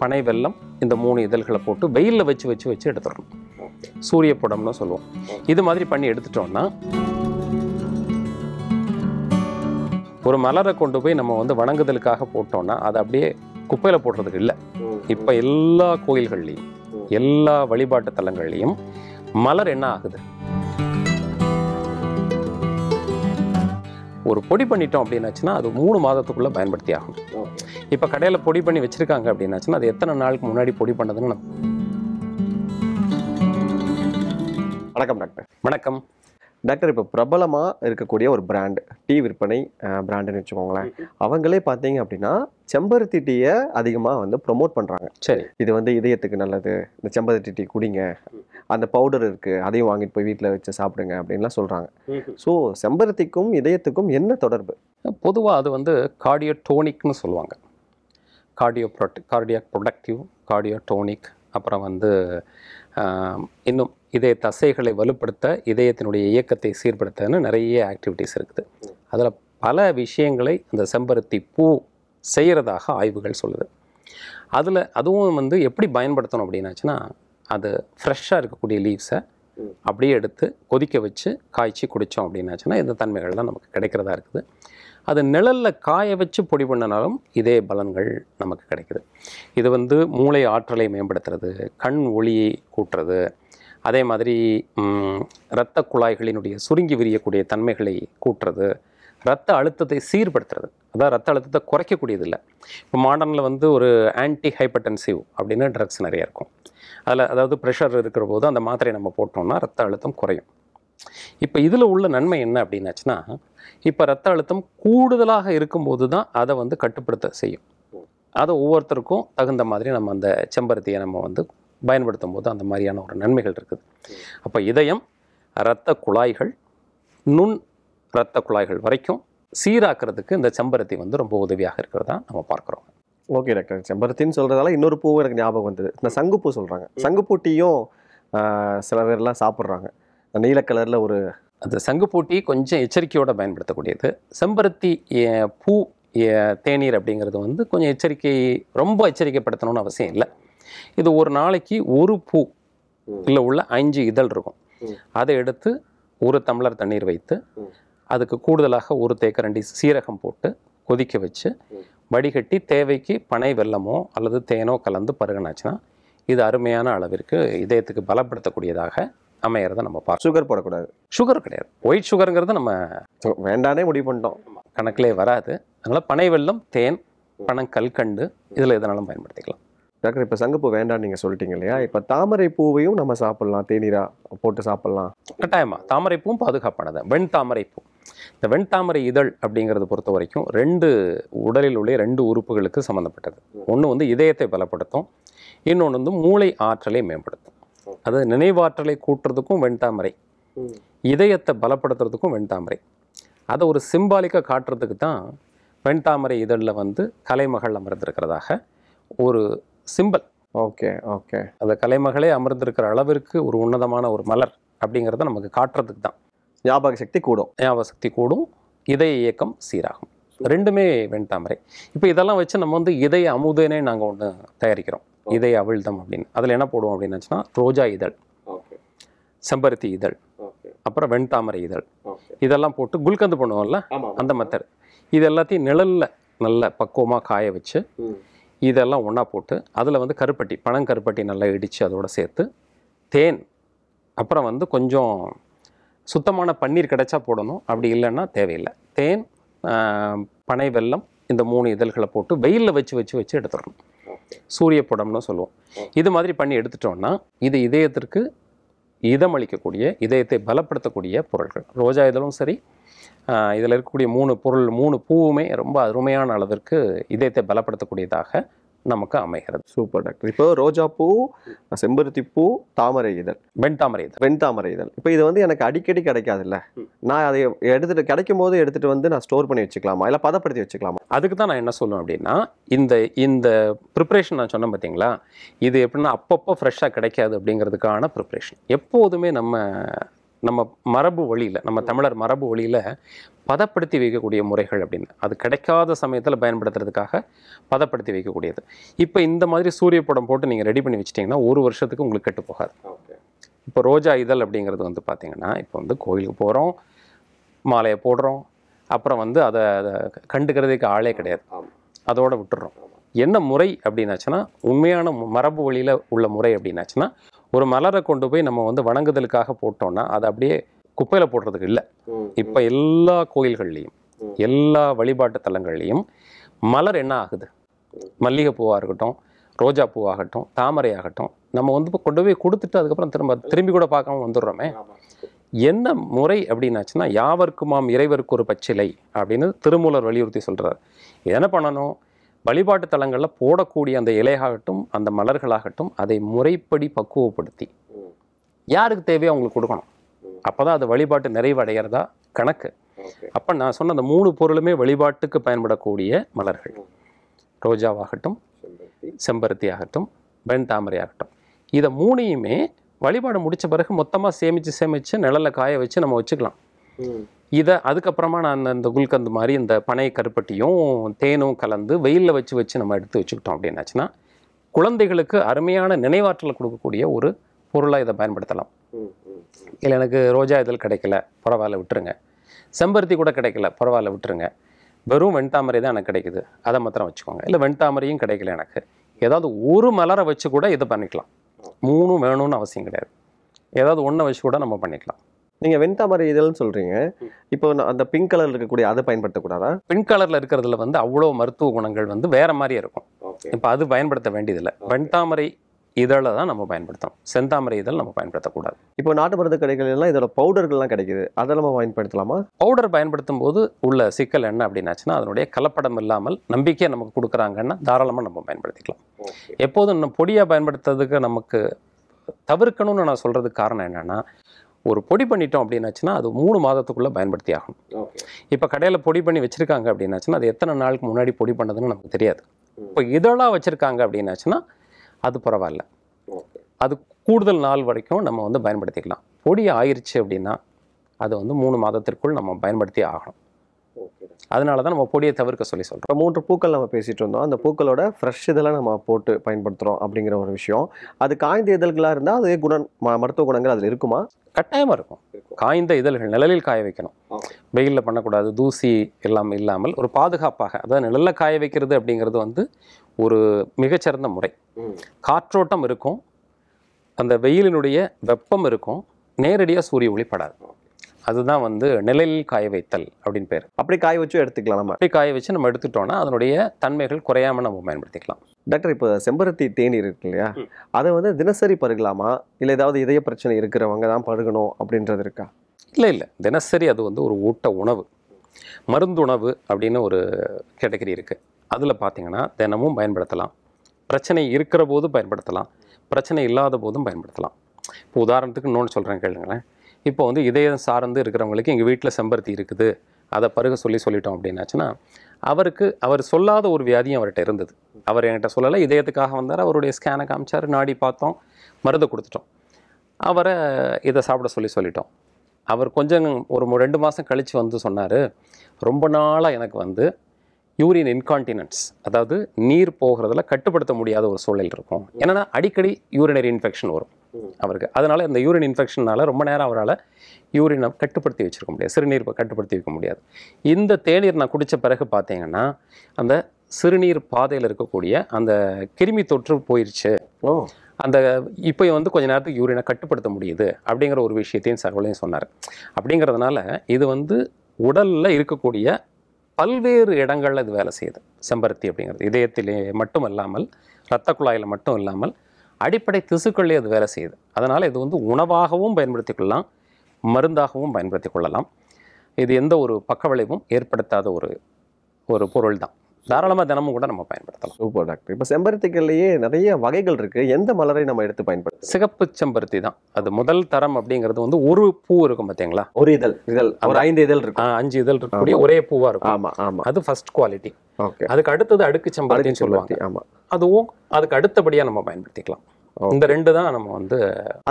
பனை வெல்லம், இந்த 3 இதழ்களை போட்டு வெயிலில் வச்சு எடுத்துடணும். சூரிய புடம்னு சொல்லுவோம். இது மாதிரி பண்ணி எடுத்துட்டோம்னா ஒரு மலரை கொண்டு போய் நம்ம வந்து வணங்குதலுக்காக போட்டோம்னா அதை அப்படியே குப்பையில் போடுறதுக்கு இல்லை. இப்போ எல்லா கோயில்கள்லையும் எல்லா வழிபாட்டு தலங்கள்லையும் மலர் என்ன ஆகுது, ஒரு பொடி பண்ணிட்டோம் அப்படின்னாச்சுன்னா அது 3 மாதத்துக்குள்ள பயன்படுத்தி ஆகும். இப்போ கடையில் பொடி பண்ணி வச்சிருக்காங்க அப்படின்னாச்சுன்னா அது எத்தனை நாளுக்கு முன்னாடி பொடி பண்ணதுன்னு வணக்கம் டாக்டர். வணக்கம் டாக்டர், இப்போ பிரபலமாக இருக்கக்கூடிய ஒரு பிராண்டு, டீ விற்பனை பிராண்டுன்னு வச்சுக்கோங்களேன். அவங்களே பார்த்தீங்க அப்படின்னா செம்பருத்தி டீயை அதிகமாக வந்து ப்ரொமோட் பண்ணுறாங்க. சரி, இது வந்து இதயத்துக்கு நல்லது, இந்த செம்பருத்தி டீ குடிங்க, அந்த பவுடர் இருக்குது, அதையும் வாங்கிட்டு போய் வீட்டில் வச்சு சாப்பிடுங்க அப்படின்லாம் சொல்கிறாங்க. ஸோ செம்பருத்திக்கும் இதயத்துக்கும் என்ன தொடர்பு? பொதுவாக அது வந்து கார்டியோடோனிக்னு சொல்லுவாங்க. கார்டியாக் ப்ரொடக்டிவ், கார்டியோடோனிக், அப்புறம் வந்து இன்னும் இதய தசைகளை வலுப்படுத்த, இதயத்தினுடைய இயக்கத்தை சீர்படுத்தன்னு நிறைய ஆக்டிவிட்டீஸ் இருக்குது. அதில் பல விஷயங்களை அந்த செம்பருத்தி பூ செய்கிறதாக ஆய்வுகள் சொல்லுது. அதுவும் வந்து எப்படி பயன்படுத்தணும் அப்படின்னாச்சுன்னா, அது ஃப்ரெஷ்ஷாக இருக்கக்கூடிய லீவ்ஸை அப்படியே எடுத்து கொதிக்க வச்சு காய்ச்சி குடித்தோம் அப்படின்னாச்சுன்னா இந்த தன்மைகள்லாம் நமக்கு கிடைக்கிறதா இருக்குது. அது நிழலில் காய வச்சு பொடி பண்ணினாலும் இதே பலன்கள் நமக்கு கிடைக்குது. இது வந்து மூளை ஆற்றலை மேம்படுத்துறது, கண் ஒளியை கூட்டுறது, அதே மாதிரி இரத்த குழாய்களினுடைய சுருங்கி விரியக்கூடிய தன்மைகளை கூட்டுறது, இரத்த அழுத்தத்தை சீர்படுத்துறது. அதாவது இரத்த அழுத்தத்தை குறைக்கக்கூடியது இல்லை. இப்போ மாடர்னில் வந்து ஒரு ஆன்டி ஹைப்பர்டென்சிவ் அப்படின்னு ட்ரக்ஸ் நிறையா இருக்கும். அதாவது ப்ரெஷர் இருக்கிற போது அந்த மாத்திரையை நம்ம போட்டோம்னா ரத்த அழுத்தம் குறையும். இப்போ இதில் உள்ள நன்மை என்ன அப்படின்னாச்சுன்னா, இப்போ ரத்த அழுத்தம் கூடுதலாக இருக்கும்போது தான் அதை வந்து கட்டுப்படுத்த செய்யும். அதை ஒவ்வொருத்தருக்கும் தகுந்த மாதிரி நம்ம அந்த செம்பருத்தியை நம்ம வந்து பயன்படுத்தும் போது அந்த மாதிரியான ஒரு நன்மைகள் இருக்குது. அப்போ இதயம், இரத்த குழாய்கள், நுண் இரத்த குழாய்கள் வரைக்கும் சீராக்கிறதுக்கு இந்த செம்பருத்தி வந்து ரொம்ப உதவியாக இருக்கிறதா நம்ம பார்க்குறோம். ஓகே டாக்டர், செம்பருத்தின்னு சொல்கிறதால இன்னொரு பூ எனக்கு ஞாபகம் வந்தது. இந்த சங்குப்பூ சொல்கிறாங்க. சங்குப்பூ டீயும் சில பேர்லாம் சாப்பிட்றாங்க. நீல கலரில் ஒரு அந்த சங்குப்பூட்டி கொஞ்சம் எச்சரிக்கையோடு பயன்படுத்தக்கூடியது. செம்பருத்தி பூ தேநீர் அப்படிங்கிறது வந்து கொஞ்சம் ரொம்ப எச்சரிக்கைப்படுத்தணும்னு அவசியம் இல்லை. இது ஒரு நாளைக்கு ஒரு பூ இல்லை உள்ள 5 இதழ் இருக்கும். அதை எடுத்து 1 டம்ளர் தண்ணீர் வைத்து அதுக்கு கூடுதலாக 1 தேக்கரண்டி சீரகம் போட்டு கொதிக்க வச்சு வடிகட்டி தேவைக்கு பனை வெல்லமோ அல்லது தேனோ கலந்து பருகினாச்சுன்னா இது அருமையான அளவிற்கு இதயத்துக்கு பலப்படுத்தக்கூடியதாக அமையறதை நம்ம பார்க்கணும். சுகர் போடக்கூடாது. சுகர் கிடையாது. ஒயிட் சுகருங்கிறது நம்ம வேண்டானே முடிவு பண்ணிட்டோம், கணக்கிலே வராது. அதனால் பனை வெல்லம், தேன், பனங்கல்கண்டு இதில் எதனாலும் பயன்படுத்திக்கலாம். டாக்டர், இப்போ சங்குப்பூ வேண்டான்னு நீங்கள் சொல்லிட்டீங்க இல்லையா? இப்போ தாமரை பூவையும் நம்ம சாப்பிட்லாம், தேநீராக போட்டு சாப்பிட்லாம். கட்டாயமாக தாமரைப்பூவும் பாதுகாப்பானது. வெண்தாமரைப்பூ, இந்த வெண்தாமரை இதழ் அப்படிங்கிறது பொறுத்த வரைக்கும் 2 உடலில் உள்ள 2 உறுப்புகளுக்கு சம்மந்தப்பட்டது. ஒன்று வந்து இதயத்தை பலப்படுத்தும், இன்னொன்று வந்து மூளை ஆற்றலை மேம்படுத்தும். அது நினைவாற்றலை கூட்டுறதுக்கும் வெண்தாமரை, இதயத்தை பலப்படுத்துறதுக்கும் வெண்தாமரை. அதை ஒரு சிம்பாலிக்காக காட்டுறதுக்கு தான் வெண்தாமரை இதழில் வந்து கலைமகள் அமர்ந்திருக்கிறதாக ஒரு சிம்பல். ஓகே ஓகே, அந்த கலைமகளே அமர்ந்திருக்கிற அளவிற்கு ஒரு உன்னதமான ஒரு மலர் அப்படிங்கிறத நமக்கு காட்டுறதுக்கு தான். ஞாபக சக்தி கூடும், இதய இயக்கம் சீராகும். 2மே வெண்தாமரை. இப்போ இதெல்லாம் வச்சு நம்ம வந்து இதய அமுதனே நாங்கள் ஒன்று தயாரிக்கிறோம், இதய அவிழ்தம் அப்படின்னு. அதில் என்ன போடுவோம் அப்படின்னாச்சுன்னா ரோஜா இதழ், செம்பருத்தி இதழ், அப்புறம் வெண்தாமரை இதழ், இதெல்லாம் போட்டு குல்கந்து பண்ணுவோம்ல அந்த மெத்தட். இது எல்லாத்தையும் நிழலில் நல்ல பக்குவமாக காய வச்சு இதெல்லாம் ஒன்றா போட்டு அதில் வந்து கருப்பட்டி, பனங்கருப்பட்டி நல்லா இடித்து அதோடு சேர்த்து தேன், அப்புறம் வந்து கொஞ்சம் சுத்தமான பன்னீர் கிடைச்சா போடணும், அப்படி இல்லைன்னா தேவையில்லை. தேன், பனை வெல்லம், இந்த 3 இதழ்களை போட்டு வெயிலில் வச்சு எடுத்துடணும். சூரிய புடம்னு சொல்லுவோம். இது மாதிரி பண்ணி எடுத்துட்டோம்னா இது இதயத்திற்கு இதமளிக்கக்கூடிய, இதயத்தை பலப்படுத்தக்கூடிய பொருட்கள். ரோஜா இதழும் சரி, இதில் இருக்கக்கூடிய 3 பூவுமே ரொம்ப அருமையான அளவிற்கு இதயத்தை பலப்படுத்தக்கூடியதாக நமக்கு அமைகிறது. Super doctor. இப்போ ரோஜா பூ, செம்பருத்தி பூ, தாமரை இதழ், வெண்தாமரை இதழ். இப்போ இது வந்து எனக்கு அடிக்கடி கிடைக்காதுல்ல, நான் அதை எடுத்துட்டு கிடைக்கும் போது எடுத்துட்டு வந்து நான் ஸ்டோர் பண்ணி வச்சுக்கலாமா, இல்லை பதப்படுத்தி வச்சுக்கலாமா? அதுக்கு தான் நான் என்ன சொல்லுவேன் அப்படின்னா, இந்த ப்ரிப்ரேஷன் நான் சொன்னேன் பார்த்தீங்களா, இது எப்படின்னா அப்பப்போ ஃப்ரெஷ்ஷாக கிடைக்காது அப்படிங்கிறதுக்கான ப்ரிப்ரேஷன். எப்போதுமே நம்ம நம்ம மரபு வழியில், நம்ம தமிழர் மரபு வழியில் பதப்படுத்தி வைக்கக்கூடிய முறைகள் அப்படின்னு, அது கிடைக்காத சமயத்தில் பயன்படுத்துறதுக்காக பதப்படுத்தி வைக்கக்கூடியது. இப்போ இந்த மாதிரி சூரிய படம் போட்டு நீங்கள் ரெடி பண்ணி வச்சிட்டிங்கன்னா 1 வருஷத்துக்கு உங்களுக்கு கெட்டு போகாது. இப்போ ரோஜா இதழ் அப்படிங்கிறது வந்து பார்த்திங்கன்னா, இப்போ வந்து கோயிலுக்கு போகிறோம், மாலையை போடுறோம், அப்புறம் வந்து அதை கண்டுக்கிறதுக்கு ஆளே கிடையாது, அதோடு விட்டுடுறோம். என்ன முறை அப்படின்னாச்சுன்னா, உண்மையான மரபு வழியில் உள்ள முறை அப்படின்னாச்சுன்னா, ஒரு மலரை கொண்டு போய் நம்ம வந்து வணங்குதலுக்காக போட்டோம்னா அதை அப்படியே குப்பையில் போடுறதுக்கு இல்லை. இப்போ எல்லா கோயில்கள்லேயும் எல்லா வழிபாட்டு தலங்கள்லேயும் மலர் என்ன ஆகுது, மல்லிகை பூவாக இருக்கட்டும், ரோஜா பூவாகட்டும், தாமரை ஆகட்டும், நம்ம வந்து இப்போ கொண்டு போய் கொடுத்துட்டு அதுக்கப்புறம் திரும்பி கூட பார்க்காம வந்துடுறோமே. என்ன முறை அப்படின்னாச்சுன்னா, யாவர்க்குமாம் இறைவருக்கு ஒரு பச்சிலை அப்படின்னு திருமூலர் வலியுறுத்தி சொல்கிறார். என்ன பண்ணணும், வழிபாட்டு தலங்களில் போடக்கூடிய அந்த இலையாகட்டும், அந்த மலர்களாகட்டும், அதை முறைப்படி பக்குவப்படுத்தி யாருக்கு தேவையோ அவங்களுக்கு கொடுக்கணும். அப்போ தான் அது வழிபாட்டு நிறைவடைகிறதா கணக்கு. அப்போ நான் சொன்ன அந்த 3 பொருளுமே வழிபாட்டுக்கு பயன்படக்கூடிய மலர்கள். ரோஜாவாகட்டும், செம்பருத்தி ஆகட்டும், வெண் தாமரை ஆகட்டும், இதை 3யுமே வழிபாடு முடித்த பிறகு மொத்தமாக சேமித்து நிழலில் காய வச்சு நம்ம வச்சுக்கலாம். இதை அதுக்கப்புறமா நான் இந்த குல்கந்து மாதிரி இந்த பனை கருப்பட்டியும் தேனும் கலந்து வெயிலில் வச்சு நம்ம எடுத்து வச்சுக்கிட்டோம் அப்படின்னாச்சுன்னா, குழந்தைகளுக்கு அருமையான நினைவாற்றலை கொடுக்கக்கூடிய ஒரு பொருளாக இதை பயன்படுத்தலாம். இல்லை எனக்கு ரோஜா இதழ் கிடைக்கல, பரவாயில்ல விட்டுருங்க, செம்பருத்தி கூட கிடைக்கல, பரவாயில்ல விட்டுருங்க, வெறும் வெண்தாமரை தான் எனக்கு கிடைக்குது, அதை மாத்திரம் வச்சுக்கோங்க. இல்லை வெண்தாமரையும் கிடைக்கல எனக்கு, ஏதாவது ஒரு மலரை வச்சு கூட இதை பண்ணிக்கலாம். 3 வேணும்னு அவசியம் கிடையாது, ஏதாவது ஒன்றை வச்சு கூட நம்ம பண்ணிக்கலாம். நீங்கள் வெண்தாமரை இதழ்னு சொல்கிறீங்க, இப்போ அந்த பிங்க் கலரில் இருக்கக்கூடிய அதை பயன்படுத்தக்கூடாதா? பிங்க் கலரில் இருக்கிறதுல வந்து அவ்வளோ மருத்துவ குணங்கள் வந்து வேறு மாதிரியே இருக்கும். இப்போ அது பயன்படுத்த வேண்டியதில்லை. வெண்தாமரை இதழை தான் நம்ம பயன்படுத்தணும், செந்தாமரை இதழ் நம்ம பயன்படுத்தக்கூடாது. இப்போ நாட்டு மருந்து கடைகளெல்லாம் இதோட பவுடர்கள்லாம் கிடைக்குது, அதை நம்ம பயன்படுத்தலாமா? பவுடர் பயன்படுத்தும் போது உள்ள சிக்கல் என்ன அப்படின்னாச்சுன்னா, அதனுடைய கலப்படம் இல்லாமல் நம்பிக்கையை நமக்கு கொடுக்குறாங்கன்னா தாராளமாக நம்ம பயன்படுத்திக்கலாம். எப்போதும் நம்ம பொடியாக பயன்படுத்துறதுக்கு நமக்கு தவிர்க்கணும்னு நான் சொல்கிறதுக்கு காரணம் என்னென்னா, ஒரு பொடி பண்ணிட்டோம் அப்படின்னாச்சுன்னா அது 3 மாதத்துக்குள்ளே பயன்படுத்தி ஆகணும். இப்போ கடையில் பொடி பண்ணி வச்சுருக்காங்க அப்படின்னாச்சுன்னா அது எத்தனை நாளுக்கு முன்னாடி பொடி பண்ணதுன்னு நமக்கு தெரியாது. இப்போ இதெல்லாம் வச்சுருக்காங்க அப்படின்னாச்சுன்னா அது பரவாயில்ல, அது கூடுதல் நாள் வரைக்கும் நம்ம வந்து பயன்படுத்திக்கலாம். பொடி ஆயிடுச்சு அப்படின்னா அதை வந்து 3 மாதத்திற்குள் நம்ம பயன்படுத்தி ஆகணும். அதனால தான் நம்ம பொடியை தவிர்க்க சொல்லி சொல்கிறோம். இப்போ 3 பூக்கள் நம்ம பேசிகிட்டு இருந்தோம், அந்த பூக்களோட ஃப்ரெஷ் இதெல்லாம் நம்ம போட்டு பயன்படுத்துகிறோம் அப்படிங்கிற ஒரு விஷயம். அது காய்ந்த இதழ்களாக இருந்தால் அதே மருத்துவ குணங்கள் அதில் இருக்குமா? கட்டாயமாக இருக்கும். காய்ந்த இதழ்கள் நிழலில் காய வைக்கணும், வெயிலில் பண்ணக்கூடாது, தூசி எல்லாம் இல்லாமல் ஒரு பாதுகாப்பாக. அதாவது நிழலில் காய வைக்கிறது அப்படிங்கிறது வந்து ஒரு மிகச்சிறந்த முறை. காற்றோட்டம் இருக்கும், அந்த வெயிலினுடைய வெப்பம் இருக்கும், நேரடியாக சூரிய ஒளி படாது. அதுதான் வந்து நிழலில் காய வைத்தல் அப்படின்னு பேர். அப்படி காய வச்சு எடுத்துக்கலாம். நம்ம அப்படி காய வச்சு நம்ம எடுத்துட்டோம்னா அதனுடைய தன்மைகள் குறையாமல் நம்ம பயன்படுத்திக்கலாம். டாக்டர், இப்போ செம்பருத்தி தேநீர் இருக்கு இல்லையா, அதை வந்து தினசரி பருகலாமா, இல்லை ஏதாவது இதய பிரச்சனை இருக்கிறவங்க தான் பருகணும் அப்படின்றது இருக்கா? இல்லை, தினசரி அது வந்து ஒரு ஊட்ட உணவு, மருந்துணவு அப்படின்னு ஒரு கேட்டகரி இருக்குது. அதில் பார்த்தீங்கன்னா தினமும் பயன்படுத்தலாம். பிரச்சனை இருக்கிற போது பயன்படுத்தலாம், பிரச்சனை இல்லாத போதும் பயன்படுத்தலாம். இப்போ உதாரணத்துக்கு இன்னொன்று சொல்கிறேன் கேளுங்களேன். இப்போ வந்து இதயம் சார்ந்து இருக்கிறவங்களுக்கு எங்கள் வீட்டில் செம்பருத்தி இருக்குது, அதை பருக சொல்லிட்டோம் அப்படின்னாச்சுன்னா, அவர் சொல்லாத ஒரு வியாதியும் அவர்கிட்ட இருந்தது. அவர் என்கிட்ட சொல்லலை, இதயத்துக்காக வந்தார், அவருடைய ஸ்கேனை காமிச்சார், நாடி பார்த்தோம், மருந்து கொடுத்துட்டோம், அவரை இதை சாப்பிட சொல்லிட்டோம். அவர் கொஞ்சம் ஒரு 2 மாதம் கழித்து வந்து சொன்னார், ரொம்ப நாளாக எனக்கு வந்து யூரின் இன்கான்டினன்ஸ், அதாவது நீர் போகிறதுல கட்டுப்படுத்த முடியாத ஒரு சூழல் இருக்கும். ஏன்னா அடிக்கடி யூரினரி இன்ஃபெக்ஷன் வரும் அவருக்கு. அதனால் இந்த யூரின் இன்ஃபெக்ஷனால் ரொம்ப நேரம் அவரால் யூரினை கட்டுப்படுத்தி வச்சுருக்க முடியாது, சிறுநீர் கட்டுப்படுத்தி வைக்க முடியாது. இந்த தேநீர் நான் குடித்த பிறகு பார்த்தீங்கன்னா அந்த சிறுநீர் பாதையில் இருக்கக்கூடிய அந்த கிருமி தொற்று போயிடுச்சு, அந்த இப்போ வந்து கொஞ்ச நேரத்துக்கு யூரினை கட்டுப்படுத்த முடியுது அப்படிங்கிற ஒரு விஷயத்தையும் சகோலையும் சொன்னார். அப்படிங்கிறதுனால இது வந்து உடலில் இருக்கக்கூடிய பல்வேறு இடங்களில் இது வேலை செய்யுது. செம்பருத்தி அப்படிங்கிறது இதயத்திலே மட்டும் இல்லாமல், இரத்த குழாயில் மட்டும் இல்லாமல், அடிப்படை திசுக்கள்லேயே அது வேலை செய்யுது. அதனால் இது வந்து உணவாகவும் பயன்படுத்தி கொள்ளலாம், மருந்தாகவும் பயன்படுத்தி கொள்ளலாம். இது எந்த ஒரு பக்க விளைவும் ஏற்படுத்தாத ஒரு பொருள் தான். தாராளமாக தினமும் கூட நம்ம பயன்படுத்தலாம். Super doctor. இப்போ செம்பருத்திகள்லேயே நிறைய வகைகள் இருக்குது, எந்த மலரை நம்ம எடுத்து பயன்படுத்தலாம்? சிகப்பு செம்பருத்தி தான் அது முதல் தரம். அப்படிங்கிறது வந்து ஒரு பூ இருக்கும் பார்த்தீங்களா, ஒரு இதழ் ஒரு 5 இதழ் இருக்கும், 5 இதழ் இருக்கக்கூடிய ஒரே பூவாக இருக்கும். ஆமாம் ஆமாம், அது ஃபர்ஸ்ட் குவாலிட்டி. ஓகே, அதுக்கு அடுத்தது அடுக்கு செம்பருத்தின்னு சொல்லுவாங்க. ஆமாம், அதுவும் அதுக்கு அடுத்தபடியாக நம்ம பயன்படுத்திக்கலாம். இந்த 2 தான் நம்ம வந்து.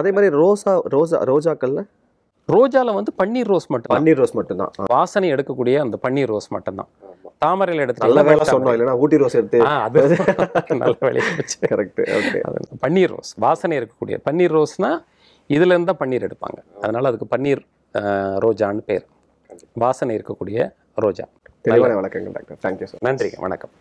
அதே மாதிரி ரோஜாக்கள்ல ரோஜால வந்து பன்னீர் ரோஸ் மட்டும், பன்னீர் ரோஸ் மட்டும்தான். வாசனை எடுக்கக்கூடிய அந்த பன்னீர் ரோஸ் மட்டும்தான். தாமரையில் எடுத்து நல்ல வேலை சொன்னோம், இல்லைன்னா ஊட்டி ரோஸ் எடுத்து. அது நல்ல வேலையை வச்சு. கரெக்ட். ஓகே. பன்னீர் ரோஸ் வாசனை இருக்கக்கூடிய பன்னீர் ரோஸ்னா இதுல இருந்தா பன்னீர் எடுப்பாங்க, அதனால அதுக்கு பன்னீர் ரோஜான்னு பேர். வாசனை இருக்கக்கூடிய ரோஜா. தெளிவான விளக்கங்கள் டாக்டர். Thank you sir. நன்றிங்க, வணக்கம்.